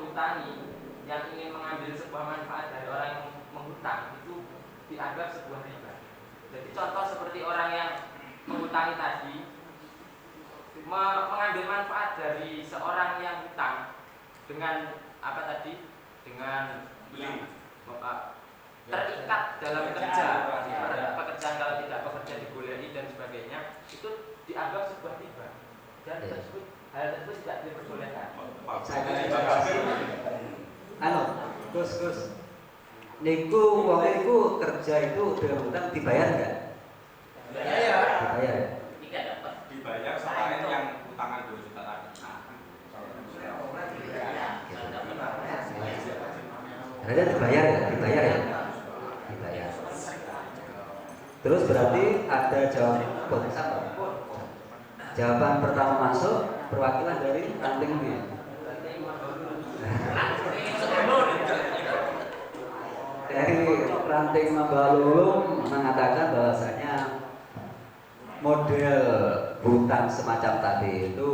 menghutangi, yang ingin mengambil sebuah manfaat dari orang yang menghutang itu dianggap sebuah riba. Jadi contoh seperti orang yang menghutangi tadi mengambil manfaat dari seorang yang hutang dengan apa tadi? Dengan terikat dalam kerja, pekerjaan kalau tidak bekerja dibolehi dan sebagainya, itu dianggap sebuah riba dan hal tersebut tidak diperbolehkan. Gus, niku wong iku kerja itu dengan hutang dibayar enggak? Dibayar. Tidak dapat. Dibayar selain yang utangan 2 juta tadi. Ada dibayar ya? Dibayar. Terus berarti ada jawaban pertama masuk perwakilan dari ranting ini. Dari ranting Mambalulung mengatakan bahwasanya model hutang semacam tadi itu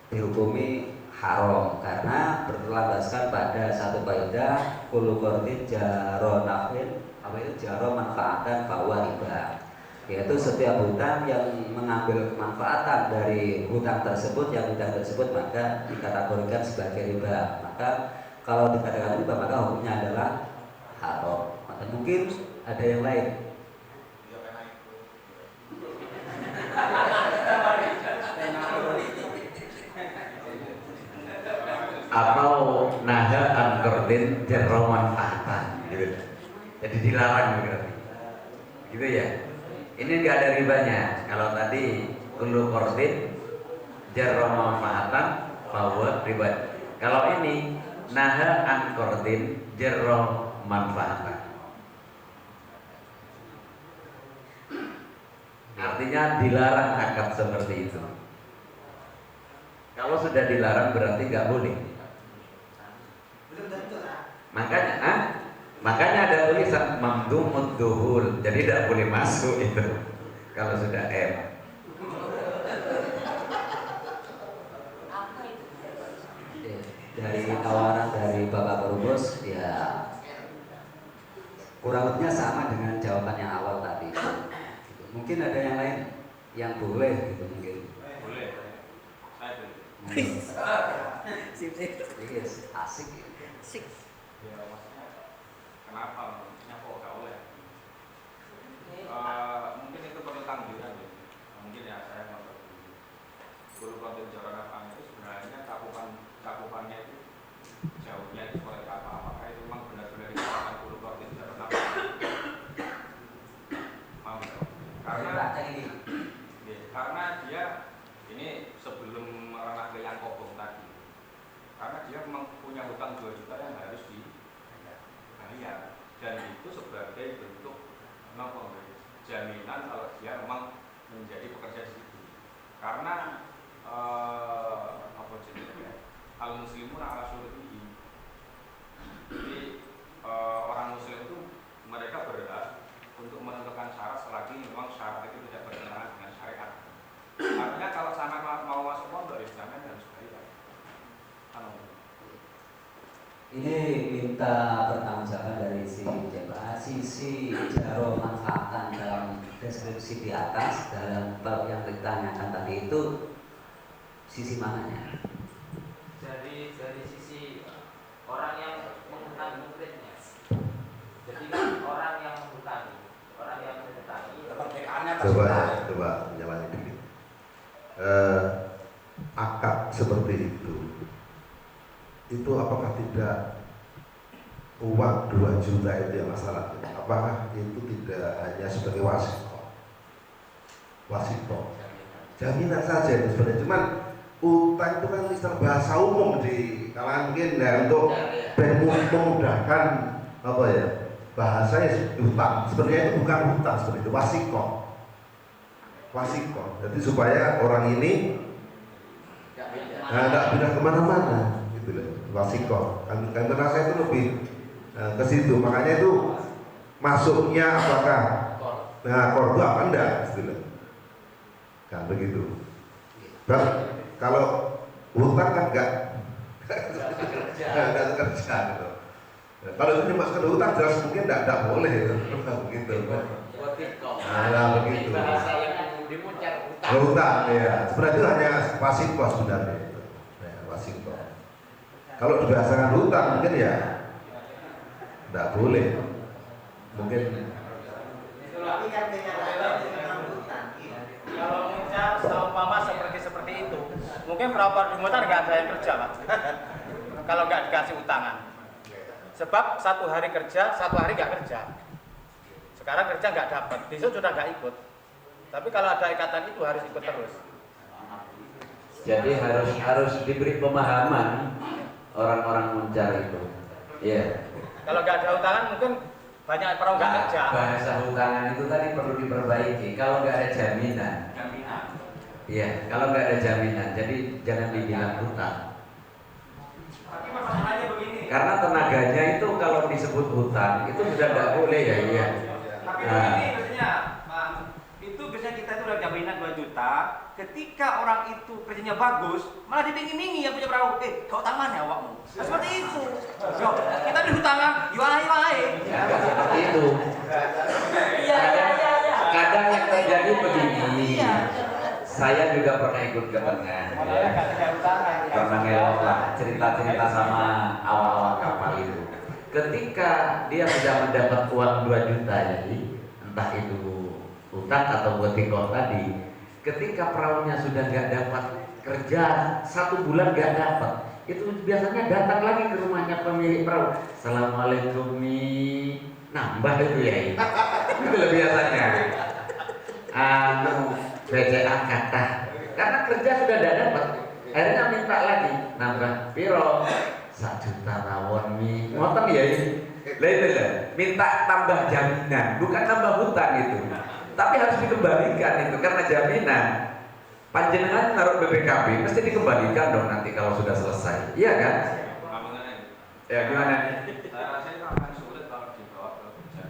dihukumi haram karena berlandaskan pada satu kaidah kullu qardin jaro nafin, apa itu jaro manfaatan bahwa riba, yaitu setiap hutang yang mengambil kemanfaatan dari hutang tersebut maka dikategorikan sebagai riba. Maka kalau dikatakan riba maka hukumnya adalah haram. Maka mungkin ada yang lain. Atau naha angkordin jarro manfaatan gitu. Jadi dilarang gitu ya. Ini nggak ada ribanya. Kalau tadi kullu qordin jarro manfaatan bahwa riba. Kalau ini naha angkordin jarro manfaatan. Artinya dilarang akad seperti itu. Kalau sudah dilarang berarti nggak boleh. Makanya ada tulisan mamdumud duhul, jadi tidak boleh masuk itu kalau sudah M. Dari tawaran dari Bapak Perubus ya kurang lebihnya sama dengan jawaban yang awal tadi. Mungkin ada yang lain yang boleh gitu mungkin. Boleh. Saya boleh. Sip. Asik. Sik. Ya maksudnya kenapa? Maksudnya kok gak boleh? Mungkin itu perlu tanggungan ya. Mungkin ya saya mau guru konten jalan apa itu sebenarnya cakupannya itu jauhnya itu seperti apa? Apakah itu memang benar-benar dikatakan guru konten jalan apa? Karena dia ini sebelum ranah yang kobong tadi, karena dia memang punya hutang 2 juta yang harus dibayar dan itu sebagai bentuk jaminan kalau dia memang menjadi pekerja di situ. Karena apa jenisnya al muslimun ala syurutihi. Jadi orang muslim itu mereka berhak untuk menentukan syarat selagi memang syarat itu tidak bertentangan dengan syariat. Artinya kalau sama mau masuk pondok ya jangan harus bayar. Ini minta pertanggungjawaban dari sisi jaro manfaatan dalam deskripsi di atas dalam bab yang ditanyakan tadi itu sisi mananya? Dari sisi orang yang menghutangi muridnya. Jadi kan orang yang menghutangi. Coba jalannya dikit. Akad seperti itu apakah tidak uang 2 juta itu yang masalahnya? Apakah itu tidak hanya sebagai wasito jaminan saja itu sebenarnya? Cuman utang itu kan istilah bahasa umum di kalangan mungkin ya, untuk memudahkan apa ya bahasanya utang. Sebenarnya itu bukan utang, seperti itu wasiko. Jadi supaya orang ini nggak pindah kemana-mana gitu loh. Wasiko kan terasa itu lebih ke situ, makanya itu masuknya apakah kordo apa enggak gitu loh. Kan begitu. Dan kalau hutang kan nggak kerja gitu. Nah, kalau itu dimasukkan hutang jelas mungkin tidak boleh itu, begitu. Nah, begitu. Bahasa yang dimucar hutang. Hutang ya, sebenarnya itu hanya wasiko sebenarnya itu, ya, wasiko. Kalau dibahasakan hutang mungkin ya tidak boleh, mungkin. Tapi kan kenyataannya memang hutang. Kalau muncul seumpama seperti itu, mungkin berapa mutar nggak ada yang kerja, Pak. Kalau nggak dikasih utangan. Sebab satu hari kerja, satu hari nggak kerja. Sekarang kerja nggak dapat, besok sudah nggak ikut. Tapi kalau ada ikatan itu harus ikut terus. Jadi harus diberi pemahaman orang-orang muncar itu. Iya. Kalau nggak ada utangan mungkin banyak perahu nggak kerja. Bahasa hutangan itu tadi perlu diperbaiki. Kalau nggak ada jaminan. Iya, kalau nggak ada jaminan, jadi jangan dibilang hutang. Tapi masalahnya begini. Karena tenaganya itu kalau disebut hutang itu sudah tidak boleh ya, iya. Tapi Nah. begini maksudnya, Pak, itu biasanya kita itu udah jaminan 2 juta. Ketika orang itu kerjanya bagus, malah dipingi-mingi yang punya perahu. Kau utang mana awakmu? Nah, seperti itu. Yo, kita di hutangan, yuai. Itu. Iya. Kadang yang terjadi begini. Iya. Saya juga pernah ikut ke tengah. Malah nggak ada utangan. Pernah ngelok lah cerita-cerita sama awal-awal kapal itu. Ketika dia sudah mendapat uang 2 juta jadi entah itu utang atau buat tikor tadi, ketika perahunya sudah nggak dapat kerja 1 bulan nggak dapat, itu biasanya datang lagi ke rumahnya pemilik perahu. Assalamualaikum nih, nambah itu ya itu loh biasanya. BCA kata karena kerja sudah tidak dapat, akhirnya minta lagi nambah piro 1 juta rawon mie ngotong ya ini lah itu lah, minta tambah jaminan bukan tambah hutang itu, tapi harus dikembalikan itu karena jaminan. Panjenengan naruh BPKB mesti dikembalikan dong nanti kalau sudah selesai, iya kan? Ya gimana? Saya rasa itu akan sulit kalau dibawa ke kerja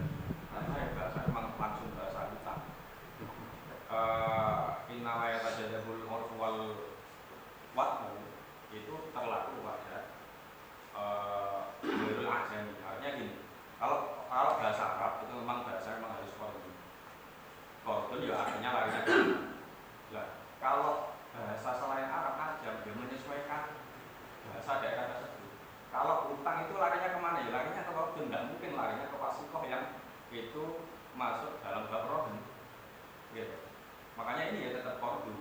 karena yang bahasa memang langsung bahasa hutang. Inawaya tajadabul orwal waktu itu terlaku pada Nurul Ajami. Artinya gini, kalau bahasa Arab itu memang bahasa memang harus kordon ya artinya larinya ke nah, kalau bahasa selain Arab ajam dia menyesuaikan bahasa daerah tersebut. Kalau utang itu larinya kemana ya? Larinya ke kordon, tidak mungkin larinya ke wasikoh yang itu masuk dalam bab rohn gitu. Makanya ini ya tetap kordon,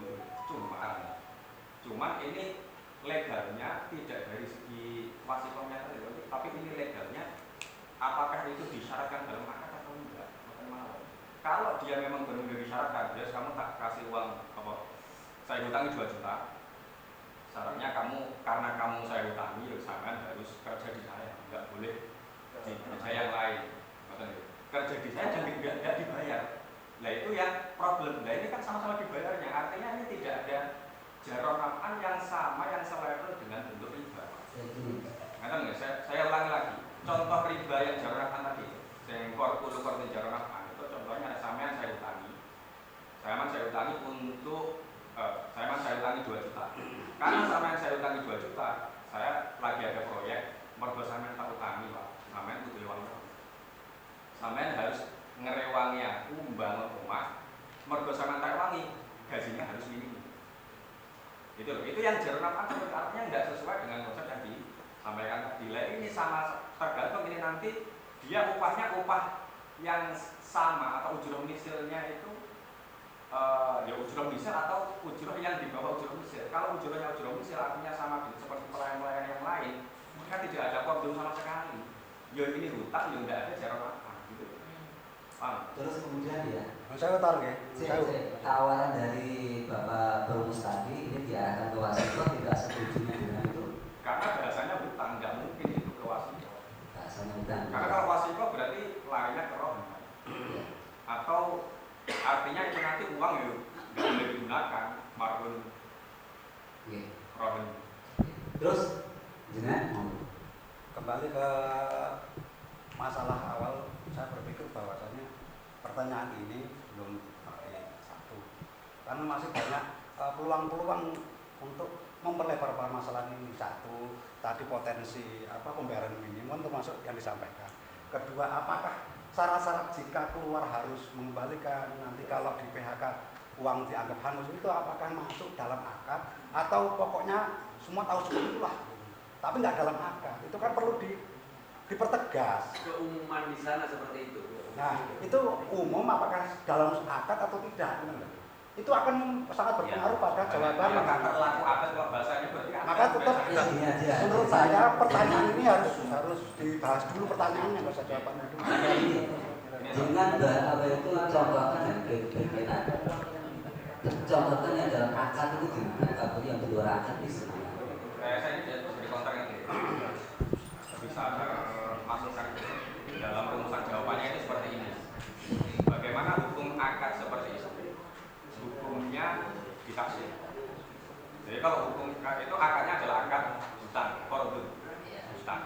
cuman ini legalnya tidak dari segi wasikohnya tadi, tapi ini legalnya apakah itu disyaratkan dalam akad atau enggak? Kalau dia memang benar-benar disyaratkan, jadi kamu tak kasih uang apa? Saya hutangi 2 juta. Syaratnya kamu karena kamu saya hutangi, ya sampean harus kerja di saya, enggak boleh di saya yang lain. Maksudnya kerja di saya jangan enggak dibayar. Nah itu yang problem. Nah ini kan sama-sama dibayarnya. Artinya ini tidak ada jaron naf'an yang sama yang selevel dengan bentuk riba. Ngerti nggak? Saya ulangi lagi. Contoh riba yang jaron naf'an tadi, yang korpul jaron naf'an itu contohnya sampean saya utangi. Saya utangi untuk saya utangi 2 juta. Karena sampean saya utangi 2 juta, saya lagi ada proyek mergo sampean tak utangi, Pak. Sampean kudu uang. Sampean harus ngerewangi aku membangun rumah, mergo sampean tak wangi, gajinya harus minim. Itu yang jaron naf'an artinya enggak sesuai dengan konsep yang disampaikan tadi. Ini sama tergantung ini nanti dia upahnya upah yang sama atau ujroh misilnya itu ya ujroh misil atau ujroh yang di bawah ujroh misil. Kalau ujrohnya ujroh misil artinya sama seperti pelayan-pelayan yang lain, maka tidak ada kordon sama sekali. Ya ini hutang, ya tidak ada jarak apa gitu. Terus kemudian ya, Saya tahu ya. tawaran dari Bapak Perumus tadi ini diarahkan ke wasito, tidak setuju dengan itu. Karena bahasanya hutang, tidak mungkin itu ke wasito. Bahasanya hutang. Karena kalau wasito berarti larinya ke roh. Atau artinya itu nanti uang ya nggak boleh digunakan margun roh. Terus jenengan Kembali ke masalah awal, saya berpikir bahwasanya pertanyaan ini belum satu, karena masih banyak peluang-peluang untuk memperlebar permasalahan ini. Satu, tadi potensi pembayaran minimum termasuk yang disampaikan. Kedua, apakah syarat-syarat jika keluar harus mengembalikan, nanti kalau di PHK uang dianggap hangus, itu apakah masuk dalam akad atau pokoknya semua tahu seperti itulah, tapi nggak dalam akad. Itu kan perlu dipertegas. Keumuman di sana seperti itu. Nah, itu umum apakah dalam akad atau tidak? Itu akan sangat berpengaruh pada jawaban. Maka tetap menurut saya pertanyaan ini harus dibahas dulu pertanyaannya, nggak usah jawabannya dulu. Dengan apa itu contohkan yang berbeda. Contohkan yang dalam akad itu gimana? Kalau yang di luar akad bisa. Saya ini jadi kontrak yang bisa masukkan dalam rumusan jawabannya itu seperti ini. Bagaimana hukum akad seperti itu? Hukumnya ditafsir. Jadi kalau hukum itu akadnya adalah akad hutang, qardun, hutang.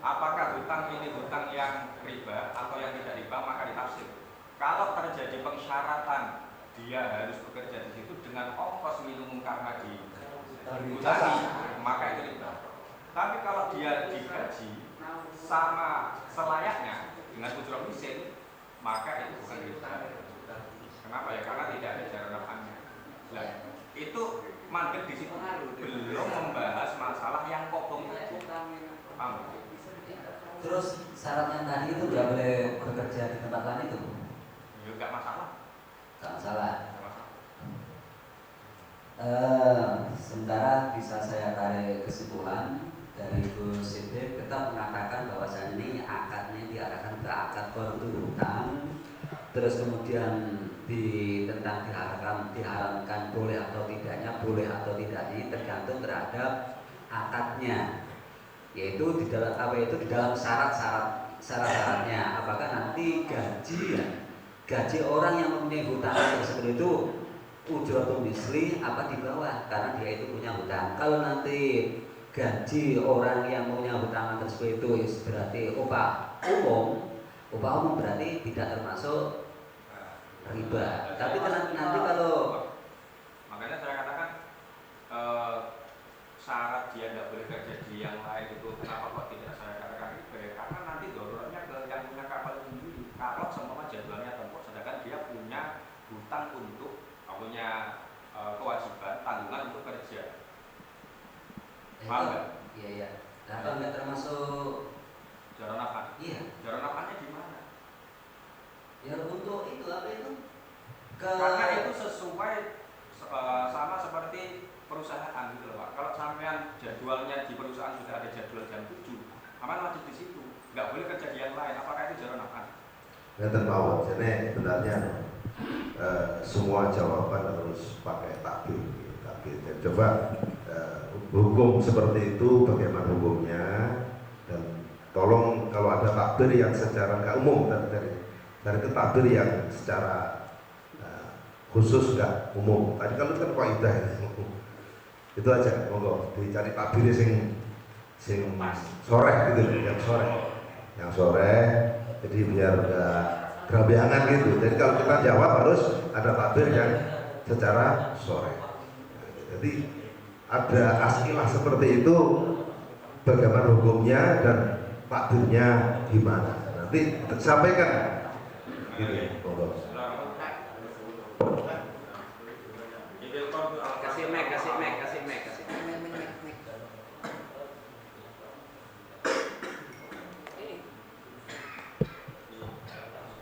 Apakah hutang ini hutang yang riba atau yang tidak riba, maka ditafsir. Kalau terjadi pensyaratan dia harus bekerja di situ dengan ongkos minimum karena dihutangi, maka itu riba. Tapi kalau dia digaji sama selayaknya dengan ujrah misil, maka itu bukan riba. Kenapa ya? Karena tidak ada jarak nafkahnya. Nah, itu mandek di situ belum membahas masalah yang kokong itu. Paham? Terus syaratnya tadi itu nggak boleh bekerja di tempat lain itu? Ya nggak masalah. Nggak masalah. Nggak masalah. Sementara bisa saya tarik kesimpulan dari Gus Siddiq, kita mengatakan bahwasanya ini akadnya diarahkan ke akad berhutang. Terus kemudian tentang diharamkan boleh atau tidaknya, boleh atau tidaknya tergantung terhadap akadnya, yaitu di dalam di dalam syarat-syaratnya. Apakah nanti gaji orang yang mempunyai hutang tersebut itu ujratul misli apa di bawah karena dia itu punya hutang. Kalau nanti gaji orang yang punya hutang tersebut itu berarti upah umum berarti tidak termasuk riba. Tapi nanti kalau makanya saya katakan syarat dia tidak boleh kerja di yang lain itu kenapa kok tidak saya katakan riba? Karena nanti dorongnya ke yang punya kapal itu sendiri. Kalau semua jadwalnya tempur, sedangkan dia punya hutang untuk punya kewajiban tanggungan untuk kerja. Paham nggak? Iya. Nah, kalau nggak termasuk jarak nafkah. Iya. Jarak nafkahnya di mana? Ya untuk itu apa itu? Karena itu sesuai sama seperti perusahaan gitu loh Pak. Kalau sampean jadwalnya di perusahaan sudah ada jadwal jam 7, aman wajib di situ. Nggak boleh kerja di yang lain. Apakah itu jarak nafkah? Ya terbawa. Jadi sebenarnya semua jawaban harus pakai takbir. Dan coba hukum seperti itu bagaimana hukumnya, dan tolong kalau ada takbir yang secara nggak umum dari takbir yang secara khusus nggak umum. Tadi kan itu kan kaidah itu aja, monggo dicari takbir sing sore gitu, yang sore, jadi biar nggak kerambiangan gitu. Jadi kalau kita jawab harus ada takbir yang secara sore. Jadi ada askilah seperti itu, bagaimana hukumnya dan takbirnya gimana. Nanti sampaikan. Gitu, monggo. kasih mic.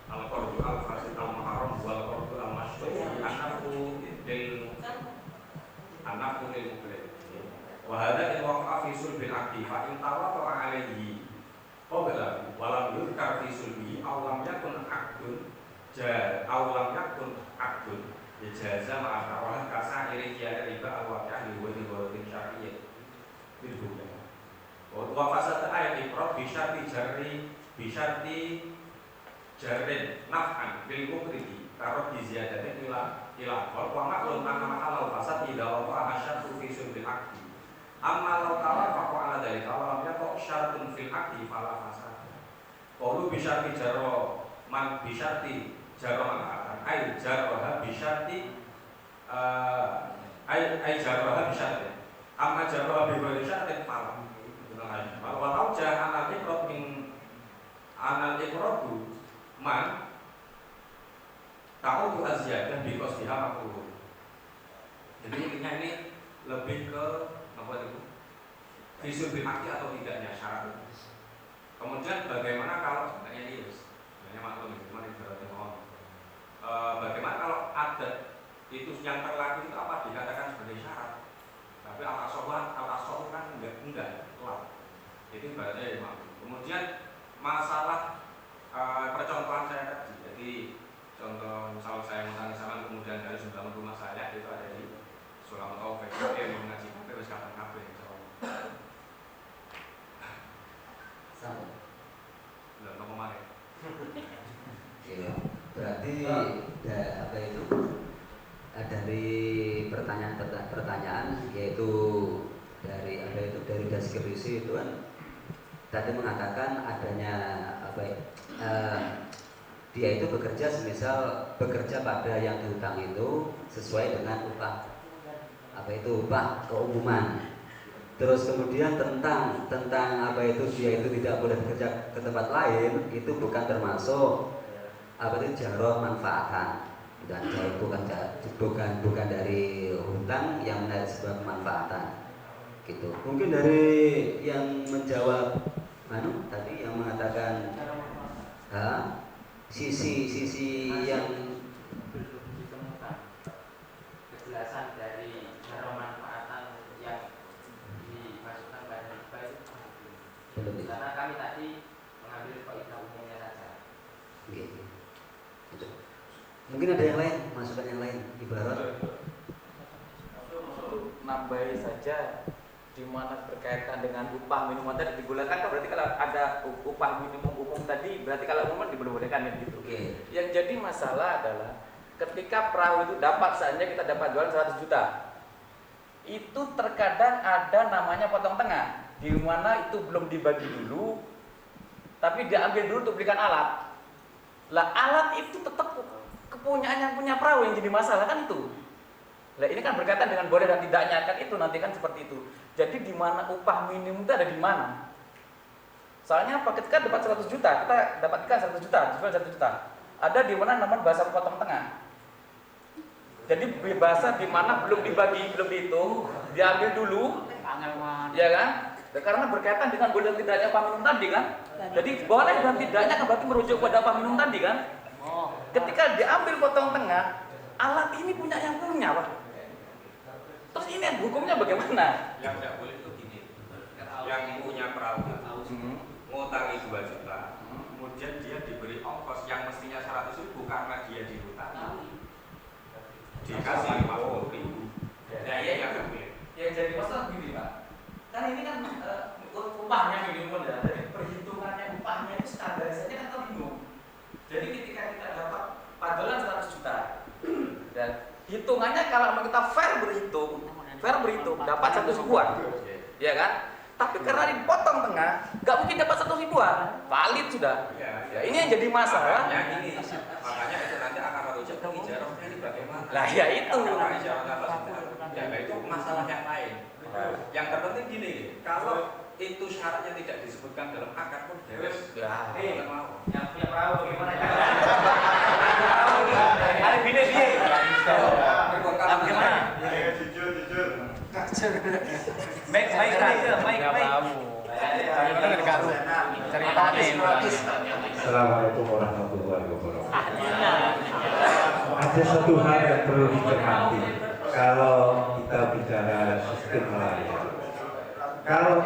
Al-Qardu al-Fasid al-Muharram wal-Qardu al-Mashhur Anafu lil mukhlid. Wa hadha in waqa'a fi sulbil aqdi fa in tawaqa'a alayhi qabla wa lam yuzkar fi sulbihi aw lam yakun aqdun jaza ma'a tawalah kasa'iri kiya riba al-waqi'ah li wajhi waradin syar'iyyah bil hukum. Wa fasad ayat ifrad bi syarti jarrin naf'an bil mukridi tarot di ziyadatin ila wa maklum anna ma'al fasad idza waqa'a asyartu fi sulbil aqdi amma law tawafaqa ala dhalika wa lam yaqa syaratun fil aqdi fala fasad. Qalu bi syarti jarra man bi syarti jarra man ay jarraha bi syarti ay jarraha bi syarti amma jaro bi ghairi syartin fala. Walau jah anal iqrab min anal iqrabu man ta'udu azyadan bi qasdiha maqruh. Jadi intinya ini lebih ke apa itu? Visul bil akti atau tidaknya syarat. Kemudian bagaimana kalau sebenarnya ini sebenarnya maklum cuma ibaratnya bagaimana kalau adat itu yang terlaku itu apa dikatakan sebagai syarat, tapi al-asoh kan enggak telat. Itu ibaratnya ya maklum. Kemudian masalah percontohan saya tadi, jadi contoh misal saya mengenai sama kemudian dari 90 rumah saya itu ada di Sulamat Taufik yang mengaji kafe wis kapan kafe Sama. belum kemarin. Iya. Berarti apa itu dari pertanyaan yaitu dari deskripsi itu kan tadi mengatakan adanya apa ya, dia itu semisal bekerja pada yang dihutang itu sesuai dengan upah keumuman. Terus kemudian tentang apa itu dia itu tidak boleh bekerja ke tempat lain itu bukan termasuk apa itu jaro manfaatan dan bukan dari hutang yang menarik sebuah kemanfaatan gitu. Mungkin dari yang menjawab tadi yang mengatakan sisi yang belum ditemukan kejelasan dari jaro manfaatan yang dimasukkan pada riba itu belum. karena kami tadi mengambil kaidah umumnya saja. Gitu. Mungkin ada yang lain, masukan yang lain ibarat nambahi saja di mana berkaitan dengan upah minimum tadi digunakan kan berarti kalau ada upah minimum umum tadi berarti kalau umum diperbolehkan ya gitu. Oke. Yang jadi masalah adalah ketika perahu itu dapat saatnya kita dapat jualan 100 juta. Itu terkadang ada namanya potong tengah di mana itu belum dibagi dulu tapi diambil dulu untuk belikan alat. Lah alat itu tetap kepunyaan yang punya perahu yang jadi masalah kan itu. Lah ini kan berkaitan dengan boleh dan tidaknya kan itu nanti kan seperti itu. Jadi di mana upah minimum itu ada di mana? Soalnya apa? Ketika dapat 100 juta, kita dapat ikan 100 juta, jual 1 juta. Ada di mana namanya bahasa potong tengah. Jadi bahasa di mana belum dibagi, belum dihitung, diambil dulu, ya kan? Karena berkaitan dengan boleh dan tidaknya upah minimum tadi kan. Jadi boleh dan tidaknya kan berarti merujuk pada upah minimum tadi kan. Ketika diambil potong tengah, alat ini punya yang punya Pak. Terus ini hukumnya bagaimana? Yang tidak boleh itu gini, yang punya perahu ngutangi 2 juta, kemudian dia diberi ongkos yang mestinya 100.000 karena dia dihutangi dikasih 50.000. Ya yang tidak boleh. Yang jadi masalah begini Pak, kan ini kan upahnya minimum ya, jadi perhitungannya upahnya itu standarisasinya kan terbingung. Jadi ketika kita dapat padolan 100 juta dan hitungannya kalau kita fair berhitung dapat 100 ribuan, ya kan? Tapi karena dipotong tengah, nggak mungkin dapat 100 ribuan, valid sudah. Ya ini yang jadi masalah. Makanya itu nanti akan merujuk ke ijarahnya ini bagaimana? Lah ya itu. Karena ijarahnya ya itu masalah yang lain. Yang terpenting gini, kalau itu syaratnya tidak disebutkan dalam akad pun beres. Ya, mau. yang punya perahu bagaimana ya? Ada bini dia. Bagaimana? Jujur. Baik. Assalamualaikum warahmatullahi wabarakatuh. Ada satu hal yang perlu dicermati kalau kita bicara sistem nelayan. Kalau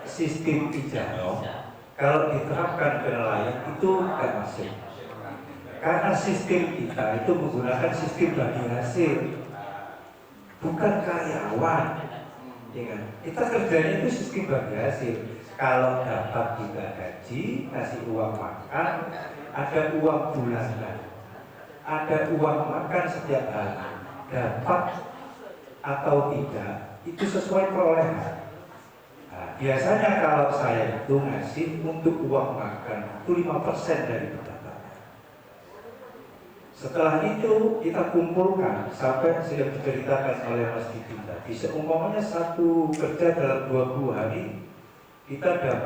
sistem ijarah, kalau diterapkan ke nelayan itu bukan masuk. Karena sistem kita itu menggunakan sistem bagi hasil, bukan karyawan. Ya kan? Kita kerjanya itu sistem bagi hasil. Kalau dapat kita gaji, kasih uang makan, ada uang bulanan, ada uang makan setiap hari, dapat atau tidak, itu sesuai perolehan. Nah, biasanya kalau saya itu ngasih untuk uang makan itu 5% dari pendapatan. Setelah itu kita kumpulkan sampai yang diceritakan oleh Mas Didi tadi. Seumpamanya satu kerja dalam 20 hari kita dapat